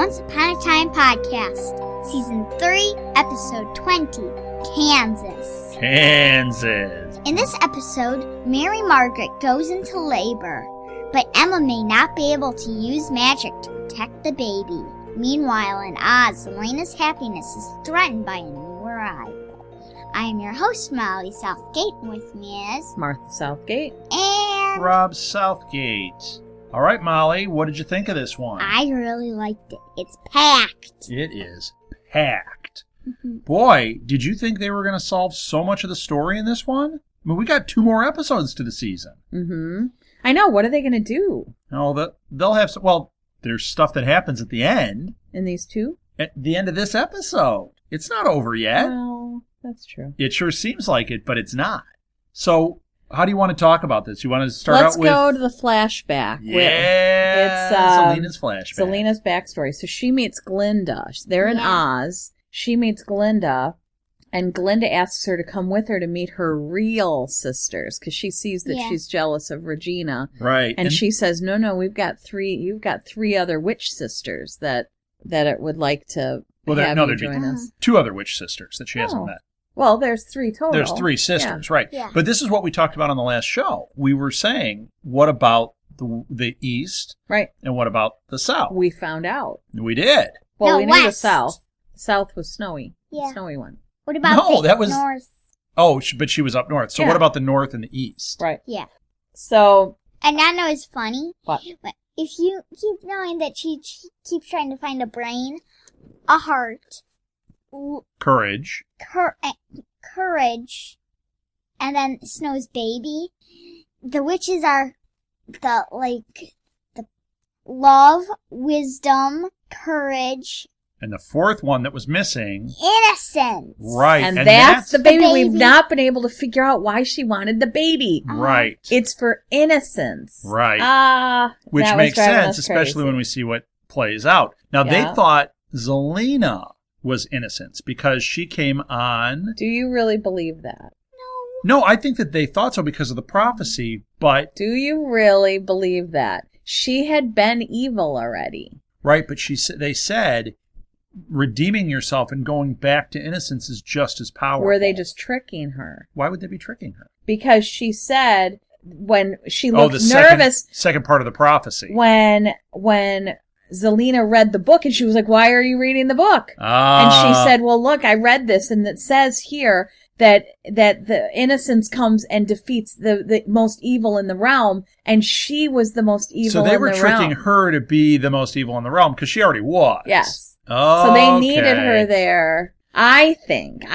Once Upon a Time podcast, Season 3, Episode 20, Kansas. Kansas. In this episode, Mary Margaret goes into labor, but Emma may not be able to use magic to protect the baby. Meanwhile, in Oz, Elena's happiness is threatened by a new arrival. I am your host, Molly Southgate, and with me is Martha Southgate and Rob Southgate. All right, Molly, what did you think of this one? I really liked it. It's packed. It is packed. Boy, did you think they were going to solve so much of the story in this one? I mean, we got 2 more episodes to the season. Mm-hmm. I know. What are they going to do? Oh, they'll have some, well, there's stuff that happens at the end. In these 2? At the end of this episode. It's not over yet. Well, that's true. It sure seems like it, but it's not. So, how do you want to talk about this? You want to start Let's out with... go to the flashback. Yeah, it's Selena's flashback. Selena's backstory. So she meets Glinda. They're in Oz. She meets Glinda, and Glinda asks her to come with her to meet her real sisters, because she sees that she's jealous of Regina. Right. And she says, no, you've got 3 other witch sisters that it would like to have you join us. 2 other witch sisters that she hasn't met. Well, there's 3 total. There's 3 sisters, right. Yeah. But this is what we talked about on the last show. We were saying, what about the East? Right. And what about the South? We found out. We did. Well, No, we knew the West. South. The South was snowy. Yeah. The snowy one. What about No, the that was- North? Oh, but she was up north. So what about the North and the East? Right. Yeah. So. And I know it's funny. What? But if you keep knowing that she keeps trying to find a brain, a heart, Courage. courage, and then Snow's baby, the witches are the love, wisdom, courage, And the 4th one that was missing. innocence. Right. And that's the baby. the We've baby. not been able to figure out why she wanted the baby. Right. It's for innocence. Right. Which that was makes driving sense, us especially crazy. when we see what plays out. Now, they Yeah. thought Zelena was innocence because she came on... Do you really believe that? No, I think that they thought so because of the prophecy, but... Do you really believe that? She had been evil already. Right, but they said redeeming yourself and going back to innocence is just as powerful. Were they just tricking her? Why would they be tricking her? Because she said when she Oh, looked the nervous second part of the prophecy. when Zelena read the book, and she was like, "Why are you reading the book?" And she said, "Well, look, I read this, and it says here that the innocence comes and defeats the most evil in the realm, and she was the most evil in the realm." So they were tricking her to be the most evil in the realm because she already was. Yes. Oh, So they needed her there. I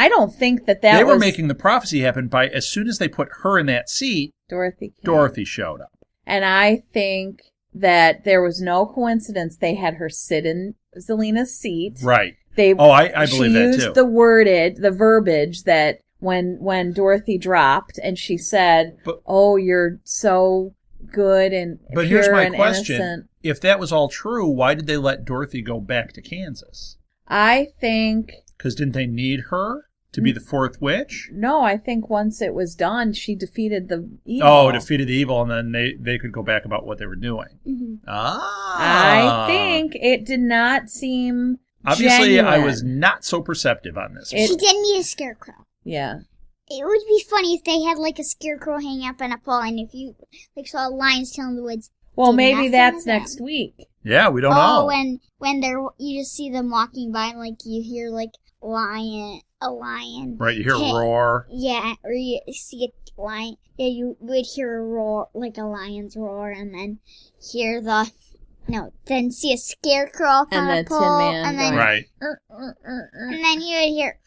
don't think that They was... were making the prophecy happen by as soon as they put her in that seat, Dorothy showed up. And I think that there was no coincidence they had her sit in Zelena's seat. Right. I believe that too. She used the verbiage that when Dorothy dropped and she said, "Oh, you're so good and But pure here's my and question. innocent." If that was all true, why did they let Dorothy go back to Kansas? I think... Because didn't they need her to be the 4th witch? No, I think once it was done, she defeated the evil. Oh, defeated the evil, and then they could go back about what they were doing. Mm-hmm. Ah. I think it did not seem Obviously, genuine. I was not so perceptive on this. She did meet a scarecrow. Yeah. It would be funny if they had a scarecrow hanging up on a pole, and if you saw a lion's tail in the woods. Well, did maybe nothing that's with them. next week. Yeah, we don't know. when you just see them walking by, and you hear a lion. Right, you hear a roar. Yeah, or you see a lion. Yeah, you would hear a roar, like a lion's roar, and then then see a scarecrow up And on the a Tin pole, Man and then going, Right. and then you would hear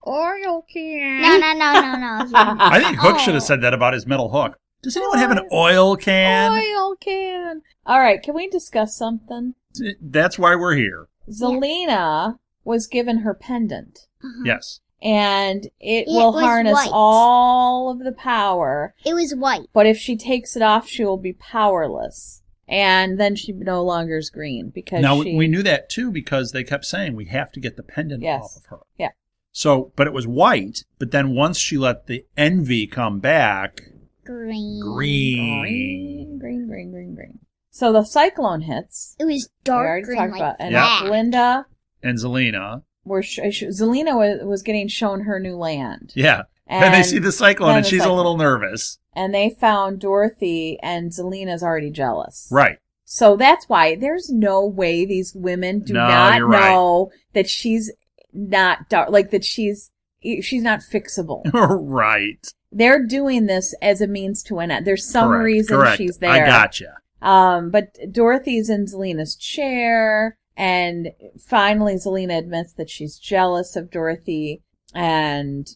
Oil can. no. I think Hook should have said that about his metal hook. Does anyone have an oil can? Oil can. All right, can we discuss something? That's why we're here. Zelena was given her pendant, Yes. and it It will was harness white. all of the power. It was white. But if she takes it off, she will be powerless. And then she no longer is green because Now, she... we knew that, too, because they kept saying we have to get the pendant Yes. off of her. Yeah. So, but it was white, but then once she let the envy come back, Green. green. Green. So the cyclone hits. It was We already darker and talked like about, and black. Glinda, And Zelena. Zelena was getting shown her new land. Yeah. And they see the cyclone, and the she's cyclone. a little nervous. And they found Dorothy, and Zelena's already jealous. Right. So that's why there's no way these women do No, not you're right. know that she's not dark, like that she's not fixable. Right. They're doing this as a means to an end. There's some reason Correct. she's there. I gotcha. But Dorothy's in Zelena's chair, and finally Zelena admits that she's jealous of Dorothy, and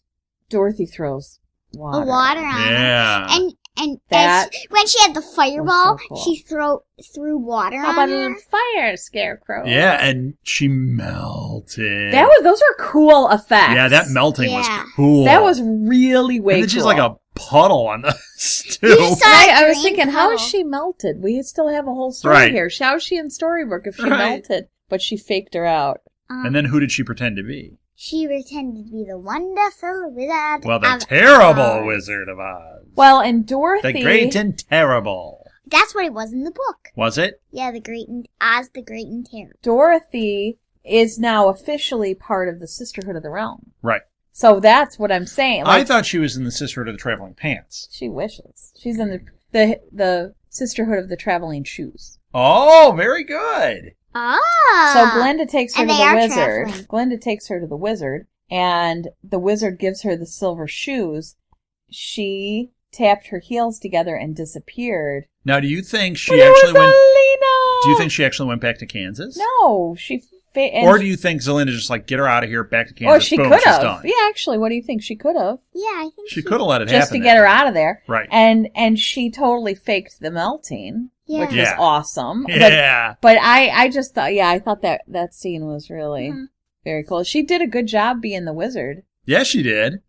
Dorothy throws water. The water on Yeah. her. And That when she had the fireball, so cool. she threw water How on about her. a fire scarecrow? Yeah, and she melted. Those are cool effects. Yeah, that melting was Yeah. cool. That was really way And then cool. she's like a puddle on the stew. You saw I was green thinking, how is puddle. she melted? We still have a whole story Right. here. How is she in Storybook if she Right. melted? But she faked her out. And then who did she pretend to be? She pretended to be the wonderful wizard. Well, the of terrible Oz. Wizard of Oz. Well, and Dorothy... The Great and Terrible. That's what it was in the book. Was it? Yeah, the Great and Oz, the Great and Terrible. Dorothy is now officially part of the Sisterhood of the Realm. Right. So that's what I'm saying. I thought she was in the Sisterhood of the Traveling Pants. She wishes. She's in the Sisterhood of the Traveling Shoes. Oh, very good. Ah. So Glinda takes her And to they the are wizard. traveling. Glinda takes her to the wizard, and the wizard gives her the silver shoes. She tapped her heels together and disappeared. Now, do you think she But it was actually went? Zelena! Do you think she actually went back to Kansas? No, she. Or do you think Zelena just like get her out of here, back to Kansas? Or she boom, could she's have. done. Yeah, actually, what do you think? She could have. Yeah, I think She could have let it happen Just to get her that way. out of there. Right. And she totally faked the melting, Yeah. which was Yeah. awesome. Yeah. But I just thought, I thought that scene was really Mhm. very cool. She did a good job being the wizard. Yes, she did.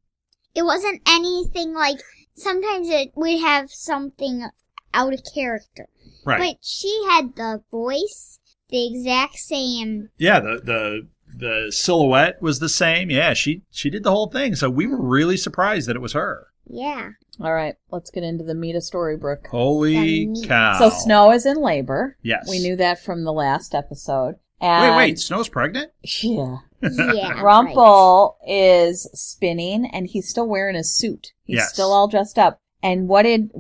it wasn't anything like. Sometimes it would have something out of character, Right. but she had the voice, the exact same. Yeah. The silhouette was the same. Yeah. She did the whole thing. So we were really surprised that it was her. Yeah. All right, let's get into the meat of Storybrooke. Holy The meat. cow! So Snow is in labor. Yes. We knew that from the last episode. And Wait. Snow's pregnant? Yeah. Yeah. Rumple is spinning, and he's still wearing his suit. He's Yes. still all dressed up. And what did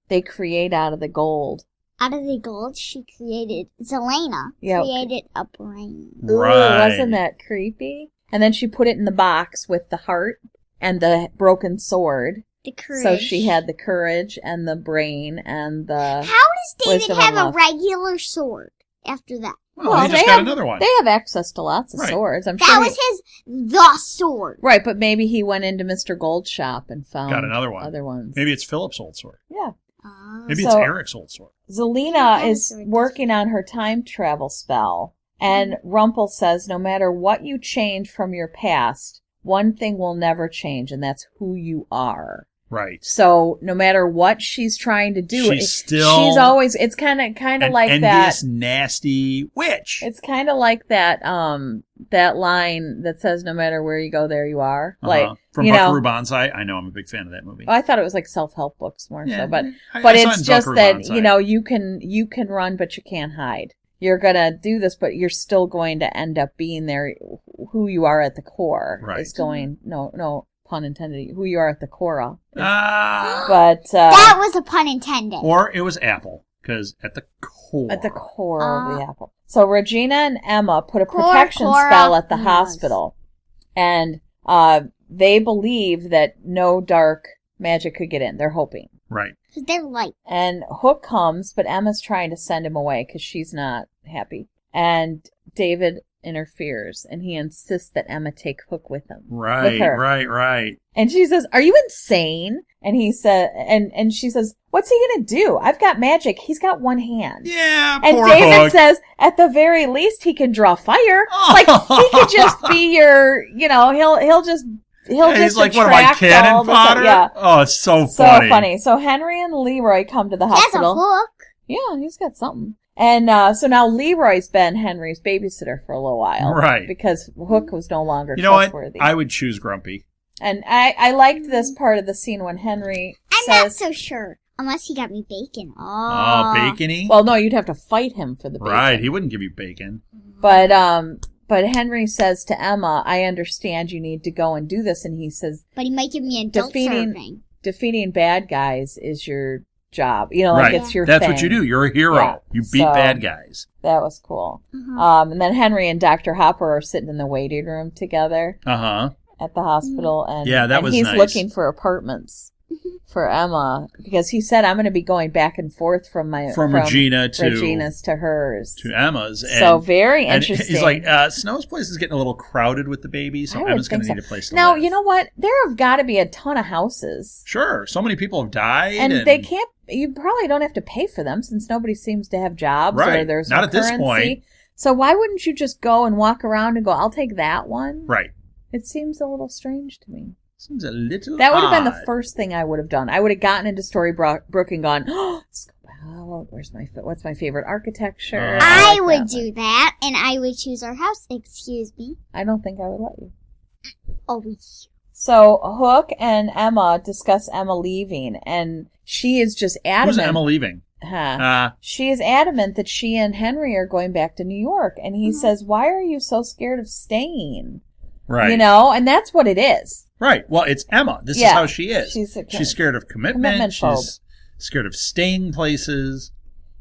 they create out of the gold? Out of the gold, she created. Zelena Yeah. created a brain. Ooh, Right. wasn't that creepy? And then she put it in the box with the heart and the broken sword. The courage. So she had the courage and the brain and the... How does David wisdom have and a love. regular sword after that? Well, he just they got have, another one. They have access to lots of Right. swords. I'm That sure. was the sword. Right, but maybe he went into Mr. Gold's shop and found Got another one. other ones. Maybe it's Philip's old sword. Yeah. Maybe So- it's Eric's old sword. Zelena Yeah, is swords. working on her time travel spell, and Rumple says no matter what you change from your past, one thing will never change, and that's who you are. Right. So no matter what she's trying to do, She's she's always. It's kind of An like envious, that. nasty witch. It's kind of like that. That line that says, "No matter where you go, there you are." Like From you know, Buckaroo Banzai. I know I'm a big fan of that movie. I thought it was like self-help books more so, but I but saw it it's in just Buckaroo that Banzai. you can run, but you can't hide. You're gonna do this, but you're still going to end up being there. Who you are at the core Right. is going. No pun intended. Who you are at the core of. Ah. But That was a pun intended. Or it was Apple, because at the core. at the core of the apple. So Regina and Emma put a Core, protection core spell of at the Mars. hospital, and they believe that no dark magic could get in. They're hoping. Right. Because they're light. And Hook comes, but Emma's trying to send him away because she's not happy. And David interferes, and he insists that Emma take Hook with him. Right, with her. right. And she says, "Are you insane?" And he said, and she says, "What's he gonna do? I've got magic. He's got one hand." Yeah, And poor David Hook. says, "At the very least, he can draw fire. Oh. Like he could just be your, he'll just He's like, what am I, attract all cannon the- fodder? Yeah, Oh, it's so so funny. funny. So Henry and Leroy come to the That's a hospital. hook. Yeah, he's got something. And so now Leroy's been Henry's babysitter for a little while. Right. Because Hook was no longer You know what? trustworthy. I would choose Grumpy. And I liked this part of the scene when Henry I'm not says, so sure. Unless he got me bacon. Oh, bacony? Well, no, you'd have to fight him for the bacon. Right, he wouldn't give you bacon. But Henry says to Emma, I understand you need to go and do this. And he says, but he might give me adult serving. Defeating bad guys is your job. You know, like right. it's your That's thing. what you do. You're a hero. Yeah. You beat bad guys. That was cool. And then Henry and Dr. Hopper are sitting in the waiting room together at the hospital. And, that was he's nice. looking for apartments for Emma because he said, I'm going to be going back and forth from Regina's to hers. To Emma's. So very interesting. He's like, Snow's place is getting a little crowded with the baby, so Emma's going to need a place to live. Now, you know what? There have got to be a ton of houses. Sure. So many people have died. And they can't, you probably don't have to pay for them since nobody seems to have jobs or there's Not no at this currency. point. So why wouldn't you just go and walk around and go, I'll take that one? Right. It seems a little strange to me. Seems a little That would have been odd. the first thing I would have done. I would have gotten into Storybrooke and gone, what's my favorite architecture? I would do that, and I would choose our house. Excuse me. I don't think I would let you. Oh, So Hook and Emma discuss Emma leaving, and she is just adamant. Who's Emma leaving? She is adamant that she and Henry are going back to New York, and he says, why are you so scared of staying? Right. You know, and that's what it is. Right. Well, it's Emma. This is how she is. She's scared of commitment. She's scared of staying places.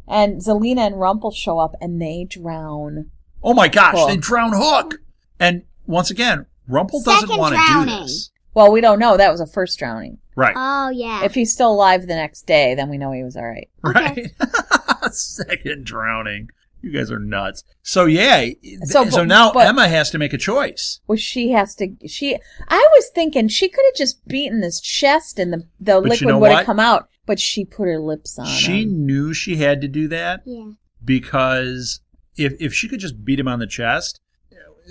And Zelina and Rumple show up, and they drown. Oh, my gosh. Hook. They drown Hook. And once again, Rumple doesn't want to do this. Well, we don't know. That was a first drowning. Right. Oh, yeah. If he's still alive the next day, then we know he was all right. Right. Second drowning. You guys are nuts. So, yeah. So now Emma has to make a choice. Well, she has to. I was thinking she could have just beaten his chest and the liquid would have come out, but she put her lips on She knew she had to do that. Yeah. Because if she could just beat him on the chest,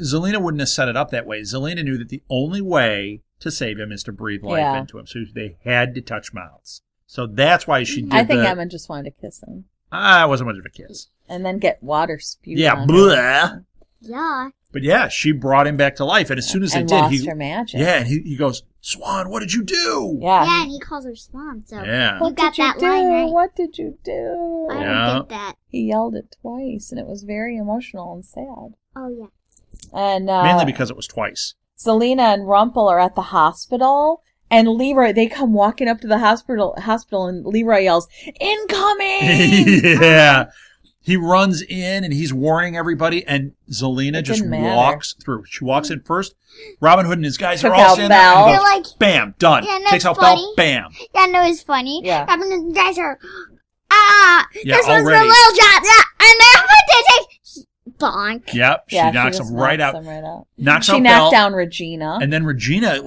Zelina wouldn't have set it up that way. Zelina knew that the only way to save him is to breathe life into him. So they had to touch mouths. So that's why she did I think Emma just wanted to kiss him. It wasn't much of a kiss. And then get water spewed on her. Blah. Yeah. But yeah, she brought him back to life. And as soon as they did, lost her magic. Yeah, and he goes, Swan, what did you do? Yeah. And he calls her Swan. So yeah. You got that line right. What did you do? I don't get that. He yelled it twice, and it was very emotional and sad. Oh, yeah. And mainly because it was twice. Zelina and Rumple are at the hospital, and Leroy, they come walking up to the hospital, and Leroy yells, "Incoming!" Yeah. He runs in, and he's warning everybody, and Zelina just walks through. She walks in first. Robin Hood and his guys are all standing there, and he goes, like, bam, done. Yeah, Takes out funny. belt, bam. Yeah, no, it's funny. Yeah. Robin and the guys are, this one's already. for Little Job. And then what did they bonk. Yep, she knocks him right out. Knocks she out knocked Belle, down Regina. and then Regina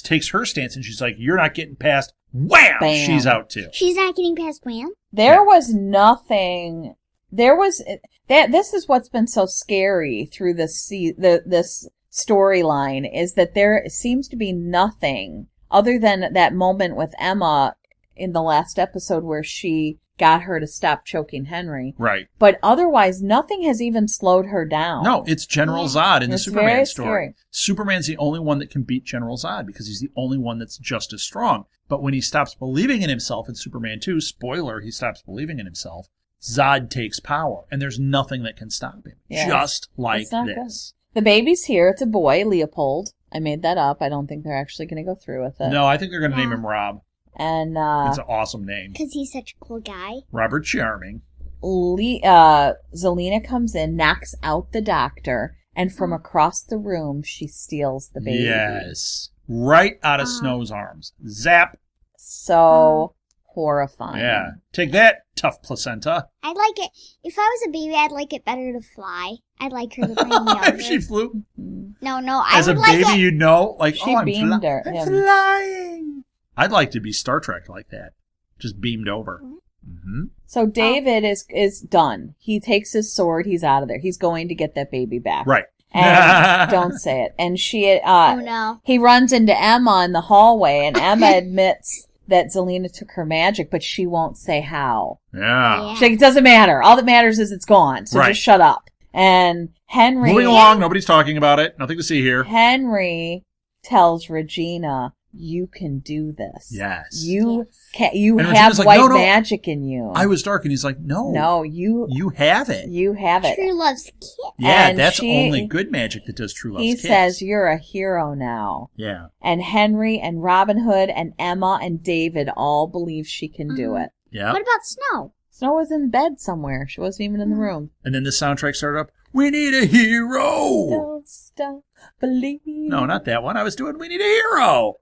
takes her stance, and she's like, "You're not getting past." Wham! Bam. She's out too. She's not getting past Wham. There was nothing. There was that. This is what's been so scary through this this storyline is that there seems to be nothing other than that moment with Emma in the last episode where she got her to stop choking Henry. Right. But otherwise, nothing has even slowed her down. No, it's General Zod in the It's Superman very story. scary. Superman's the only one that can beat General Zod because he's the only one that's just as strong. But when he stops believing in himself in Superman 2, spoiler, he stops believing in himself, Zod takes power, and there's nothing that can stop him. Yeah. Just like It's not this. good. The baby's here. It's a boy, Leopold. I made that up. I don't think they're actually going to go through with it. No, I think they're going to name him Rob. And It's an awesome name. Because he's such a cool guy. Robert Charming. Zelina comes in, knocks out the doctor, and from across the room, she steals the baby. Yes. Right out of Snow's arms. Zap. So horrifying. Yeah. Take that, tough placenta. I'd like it. If I was a baby, I'd like it better to fly. I'd like her to bring me over. If she flew. No, I As would a like baby, it. you'd know. Like, She I'm beamed her. I'm him. flying. I'd like to be Star Trek like that. Just beamed over. Mm-hmm. So David is done. He takes his sword. He's out of there. He's going to get that baby back. Right. And don't say it. And she, Oh, no. he runs into Emma in the hallway, and Emma admits that Zelina took her magic, but she won't say how. Yeah. She's like, it doesn't matter. All that matters is it's gone. So Right. just shut up. And Henry... Moving along. Nobody's talking about it. Nothing to see here. Henry tells Regina you can do this. Yes. You And have like, white magic in you. I was dark, and he's like, no, you have it. You have it. True love's kiss. Yeah, And that's only good magic that does true love's He kiss. says, you're a hero now. Yeah. And Henry and Robin Hood and Emma and David all believe she can do it. Yeah. What about Snow? Snow was in bed somewhere. She wasn't even in the room. And then the soundtrack started up. We need a hero. Don't stop believing. No, not that one. I was doing We Need a Hero.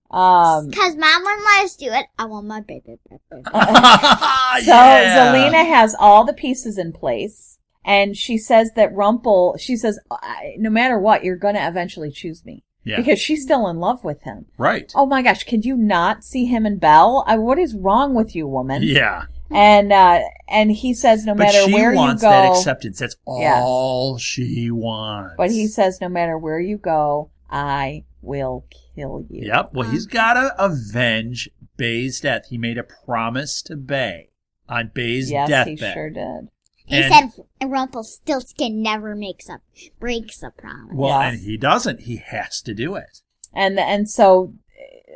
Because Mom wouldn't let us do it. I want my baby. So Zelena has all the pieces in place. And she says that she says, no matter what, you're going to eventually choose me. Yeah. Because she's still in love with him. Right. Oh my gosh, could you not see him and Belle? What is wrong with you, woman? Yeah. And he says no matter where you go. But she wants that acceptance. That's all she wants. But he says no matter where you go, I will kill you. Yep. Well, he's got to avenge Bay's death. He made a promise to Bay on Bay's deathbed. Yes, he sure did. He said Rumpelstiltskin never breaks a promise. Well, and he doesn't. He has to do it. And so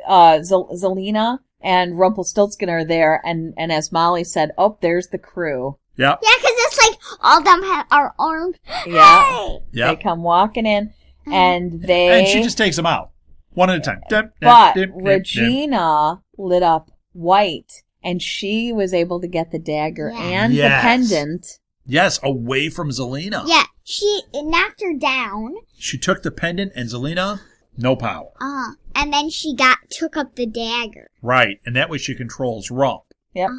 Zelena and Rumpelstiltskin are there, and as Molly said, oh, there's the crew. Yep. Yeah, because it's like all of them are armed. Yeah. Hey! Yep. They come walking in, and And she just takes them out. One at a time. But Regina lit up white, and she was able to get the dagger and the pendant. Yes, away from Zelena. Yeah, it knocked her down. She took the pendant, and Zelena, no power. And then she took up the dagger. Right, and that way she controls Rump. Yep.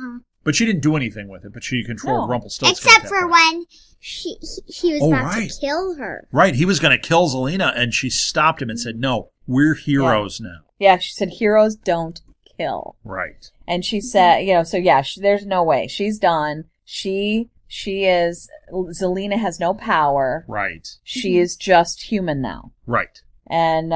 But she didn't do anything with it, but she controlled Rumpelstiltskin. Except for when he was about to kill her. Right, he was going to kill Zelena, and she stopped him and said, no, we're heroes now. Yeah, she said, heroes don't kill. Right. And she said, there's no way. She's done. Zelena has no power. Right. She is just human now. Right. And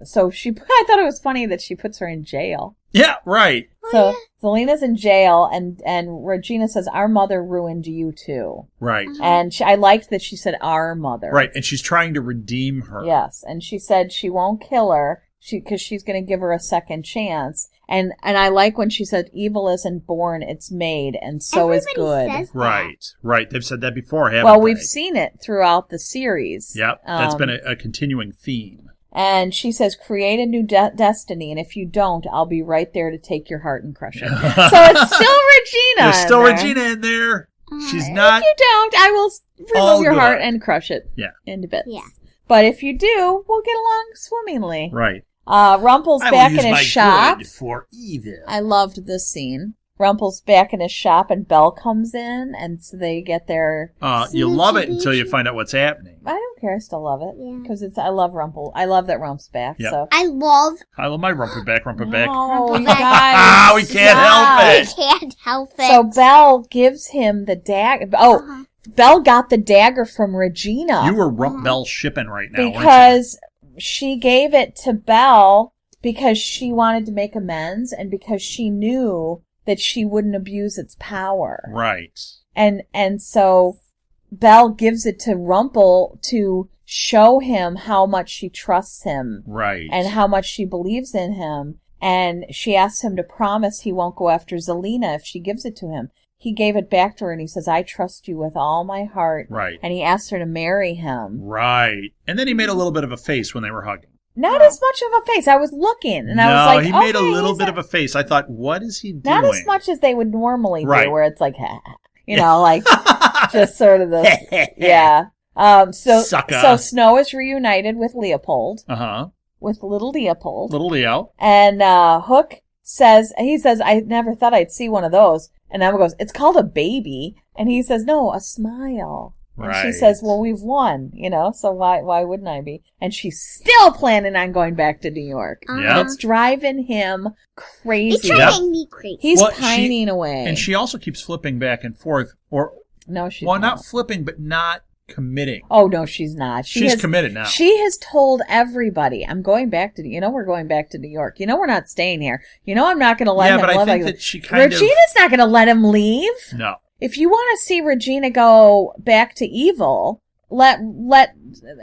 so I thought it was funny that she puts her in jail. Yeah, right. So Zelena's in jail, and Regina says, our mother ruined you too. Right. And I liked that she said, our mother. Right, and she's trying to redeem her. Yes, and she said she won't kill her because she's going to give her a second chance. And I like when she said, evil isn't born, it's made, and so Everybody is good. says that. Right. They've said that before, haven't Well, they? we've seen it throughout the series. Yep, that's been a continuing theme. And she says, create a new destiny, and if you don't, I'll be right there to take your heart and crush it. So it's still Regina. There's still Regina in there. She's not. If you don't, I will remove your heart and crush it into bits. Yeah. But if you do, we'll get along swimmingly. Right. Rumpel's back in his shop. Good for evil. I loved this scene. Rumpel's back in his shop, and Belle comes in, and so they get their... you love it until you find out what's happening. I don't care. I still love it. Because I love Rumpel. I love that Rump's back. Yep. So. I love my Rumper back. Oh, you guys. We can't help it. We can't help it. So Belle gives him the dagger. Oh, Belle got the dagger from Regina. You were Belle shipping right now, because she gave it to Belle because she wanted to make amends and because she knew that she wouldn't abuse its power. Right. And so Belle gives it to Rumpel to show him how much she trusts him. Right. And how much she believes in him. And she asks him to promise he won't go after Zelena if she gives it to him. He gave it back to her and he says, I trust you with all my heart. Right. And he asked her to marry him. Right. And then he made a little bit of a face when they were hugging. Not as much of a face. I was looking and I was like, he made a little bit of a face. I thought, what is he doing? Not as much as they would normally do, where it's like, like just sort of this. Yeah. So Snow is reunited with Leopold. With little Leopold. Little Leo. And Hook says, I never thought I'd see one of those. And Emma goes, it's called a baby. And he says, no, a smile. And she says, well, we've won, so why wouldn't I be? And she's still planning on going back to New York. Yep. It's driving him crazy. It's driving me crazy. He's pining away. And she also keeps flipping back and forth. No, she's not flipping, but not committing. Oh, no, she's not. She's committed now. She has told everybody, I'm going back to, we're going back to New York. We're not staying here. I'm not going to let him live. Yeah, but I think that she Regina's not going to let him leave. No. If you want to see Regina go back to evil, let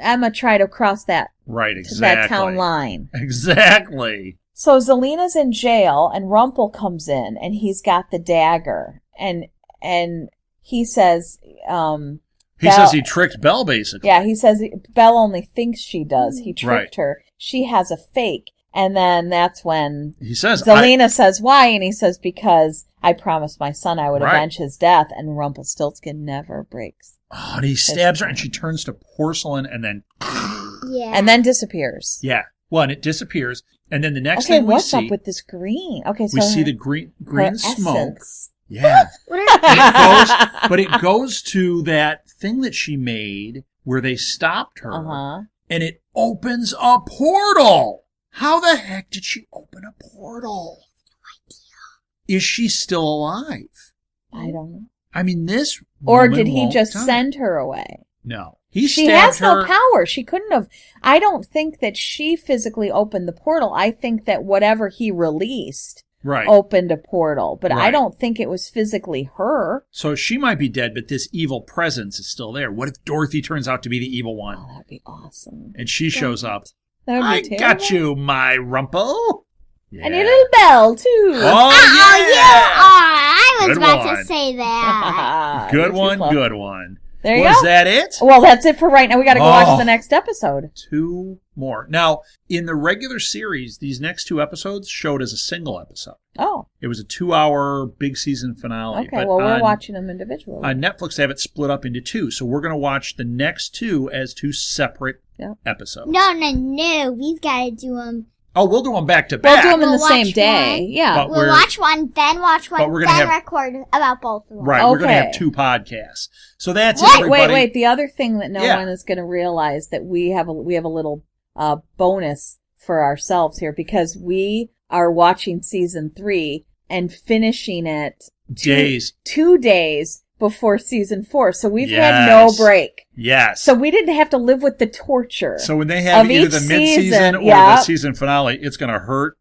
Emma try to cross that that town line. Exactly. So Zelina's in jail, and Rumpel comes in, and he's got the dagger, and he says, he says he tricked Belle, basically. Yeah, he says Belle only thinks she does. He tricked her. She has a fake, and then that's when he says, Zelina says why, and he says because I promised my son I would avenge his death, and Rumpelstiltskin never breaks. Oh, and he stabs her, and she turns to porcelain, and then and then disappears. Yeah. Well, and it disappears, and then the next thing we see... what's up with this green? Okay, so we see the green smoke. Essence. Yeah. But it goes to that thing that she made where they stopped her, and it opens a portal. How the heck did she open a portal? No idea. Is she still alive? I don't know. I mean, this Or did he just send her away? No. She has no power. She couldn't have. I don't think that she physically opened the portal. I think that whatever he released opened a portal. But I don't think it was physically her. So she might be dead, but this evil presence is still there. What if Dorothy turns out to be the evil one? Oh, that'd be awesome. And she shows up. I got you, my Rumpel. Yeah. And your little Belle, too. Oh, I was about to say that. Good one. There you go. Was that it? Well, that's it for right now. We got to go watch the next episode. 2 more. Now, in the regular series, these next 2 episodes showed as a single episode. Oh. It was a 2-hour big season finale. Okay, well, we're watching them individually. On Netflix, they have it split up into 2. So we're going to watch the next 2 as 2 separate episodes. No. We've got to do them. Oh, we'll do them back to back. We'll do them in the same day. Yeah. We'll watch one, then watch one, then record about both of them. Right. We're going to have 2 podcasts. So that's it, everybody. Wait. The other thing that no one is going to realize that we have a little bonus for ourselves here, because we are watching season 3 and finishing it 2 days before season 4. So we've had no break. Yes. So we didn't have to live with the torture. So when they have either the mid-season or the season finale, it's going to hurt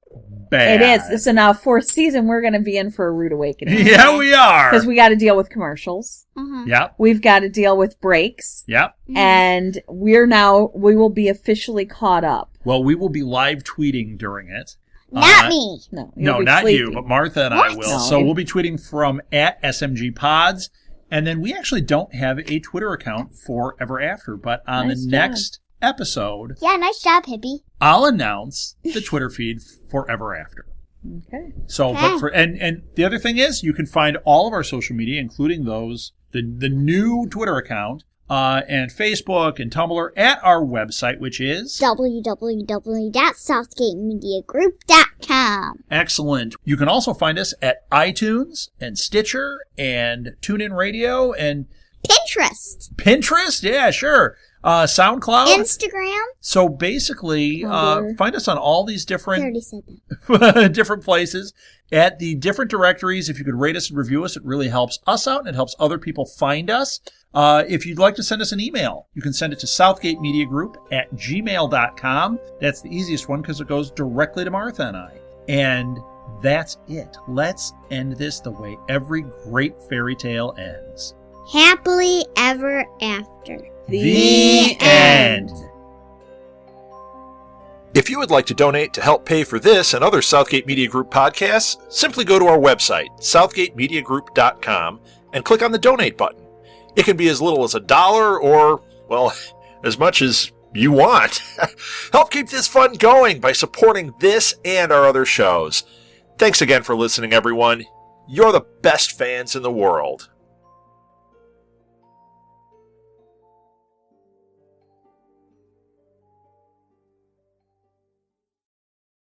bad. It is. So now 4th season, we're going to be in for a rude awakening. Yeah, we are. Because we got to deal with commercials. Mm-hmm. Yep. We've got to deal with breaks. Yep. And we will be officially caught up. Well, we will be live tweeting during it. Not me. No, not sleeping. you, but Martha and I will. No, so we'll be tweeting from @SMGPods. And then we actually don't have a Twitter account for Ever After, but on the next episode... Yeah, nice job, Hippie. I'll announce the Twitter feed for Ever After. Okay. So, but and the other thing is, you can find all of our social media, including those, the new Twitter account, and Facebook and Tumblr at our website, which is www.southgatemediagroup.com. Excellent. You can also find us at iTunes and Stitcher and TuneIn Radio and Pinterest. Yeah, sure. SoundCloud. Instagram. So basically, find us on all these different, I already said that. different places at the different directories. If you could rate us and review us, it really helps us out and it helps other people find us. If you'd like to send us an email, you can send it to southgatemediagroup@gmail.com. That's the easiest one because it goes directly to Martha and I. And that's it. Let's end this the way every great fairy tale ends. Happily ever after. The end. If you would like to donate to help pay for this and other Southgate Media Group podcasts, simply go to our website, southgatemediagroup.com, and click on the donate button. It can be as little as $1 or, well, as much as you want. Help keep this fun going by supporting this and our other shows. Thanks again for listening, everyone. You're the best fans in the world.